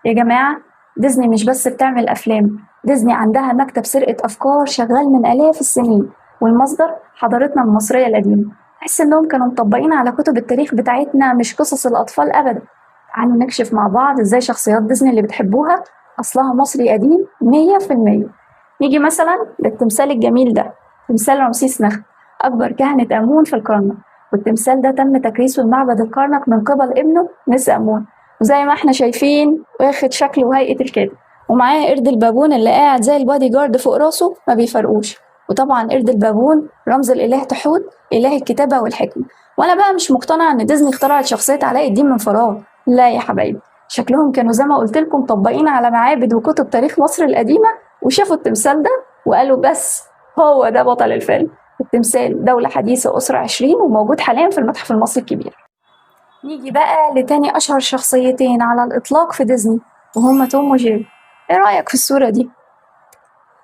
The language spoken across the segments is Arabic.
يا جماعة، ديزني مش بس بتعمل أفلام، ديزني عندها مكتب سرقة أفكار شغال من آلاف السنين، والمصدر حضارتنا المصرية القديمة. تحس إنهم كانوا مطبقين على كتب التاريخ بتاعتنا، مش قصص الأطفال أبدا. تعالوا نكشف مع بعض إزاي شخصيات ديزني اللي بتحبوها أصلها مصري قديم 100%. نيجي مثلا للتمثال الجميل ده، تمثال رمسيس نخ، أكبر كهنة آمون في الكرنك. والتمثال ده تم تكريسه لمعبد الكرنك من قبل ابنه نس آمون، وزي ما احنا شايفين واخد شكل وهيئة الكاتب، ومعاه قرد البابون اللي قاعد زي البادي جارد فوق راسه ما بيفرقوش. وطبعا قرد البابون رمز الإله تحود، إله الكتابة والحكمة. وأنا بقى مش مقتنعة إن ديزني اخترعت شخصية علاء الدين من فراغ، لا يا حبايبي، شكلهم كانوا زي ما قلت لكم مطبقين على معابد وكتب تاريخ مصر القديمة، وشافوا التمثال ده وقالوا بس هو ده بطل الفيلم. التمثال دولة حديثة أسرة 20 وموجود حاليا في المتحف المصري الكبير. نيجي بقى لتاني أشهر شخصيتين على الإطلاق في ديزني، وهما توم وجيري. إيه رأيك في الصورة دي؟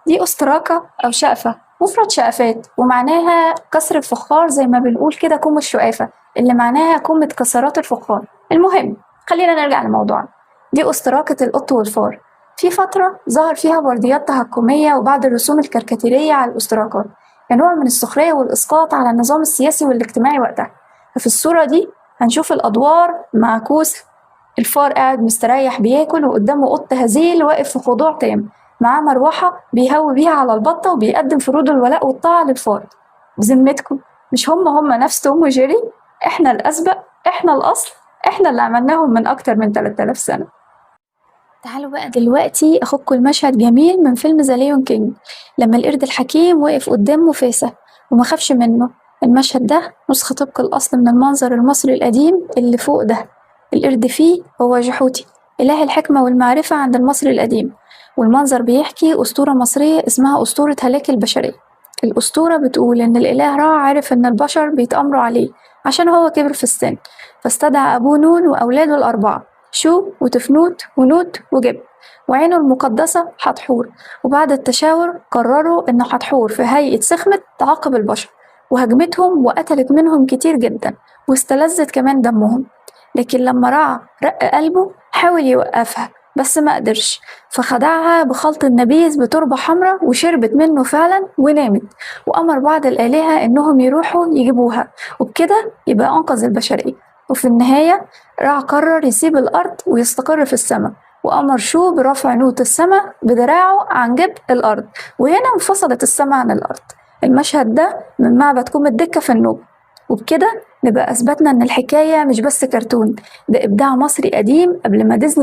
دي أستراكة أو شقفة، مفرد شقفات، ومعناها كسر الفخار، زي ما بنقول كده كم الشقافة، اللي معناها كم كسرات الفخار. المهم، خلينا نرجع لموضوعنا. دي أستراكة القط والفار. في فترة ظهر فيها برديات تهكمية وبعض الرسوم الكاريكاتيرية على الأستراكات، كنوع من السخرية والإسقاط على النظام السياسي والاجتماعي وقتها. ففي الصورة دي هنشوف الأدوار معكوسة. الفار قاعد مستريح بياكل، وقدامه قط هزيل واقف في خضوع تام، معاه مروحة بيهوي بيها على البطة، وبيقدم فروض الولاء والطاعة للفار. بذمتكم مش هم نفس توم وجيري؟ احنا الأسبق، احنا الأصل، احنا اللي عملناهم من أكتر من 3000 سنة. تعالوا بقى دلوقتي أخدكم المشهد جميل من فيلم ذا ليون كينج، لما القرد الحكيم وقف قدام مفاسة وما خافش منه. المشهد ده نسخة طبق الأصل من المنظر المصري القديم اللي فوق ده. القرد فيه هو جحوتي، إله الحكمة والمعرفة عند المصري القديم، والمنظر بيحكي أسطورة مصرية اسمها أسطورة هلاك البشرية. الأسطورة بتقول إن الإله را عرف إن البشر بيتأمروا عليه عشان هو كبر في السن، فاستدعى أبوه نون وأولاده الأربعة، شو وتفنوت ونوت وجب، وعينه المقدسة حتحور. وبعد التشاور قرروا إن حتحور في هيئة سخمت تعاقب البشر، وهجمتهم وقتلت منهم كتير جدا، واستلذت كمان دمهم. لكن لما رع رق قلبه حاول يوقفها بس ما قدرش، فخدعها بخلط النبيذ بتربة حمراء وشربت منه فعلا ونامت. وأمر بعض الآلهة إنهم يروحوا يجيبوها، وبكده يبقى أنقذ البشرية. وفي النهاية رع قرر يسيب الأرض ويستقر في السماء، وأمر شو برفع نوت السماء بدراعه عن جبل الأرض، وهنا انفصلت السماء عن الأرض. المشهد ده من معبد كوم الدكة في النوبة. وبكده نبقى أثبتنا إن الحكاية مش بس كرتون، ده إبداع مصري قديم قبل ما ديزني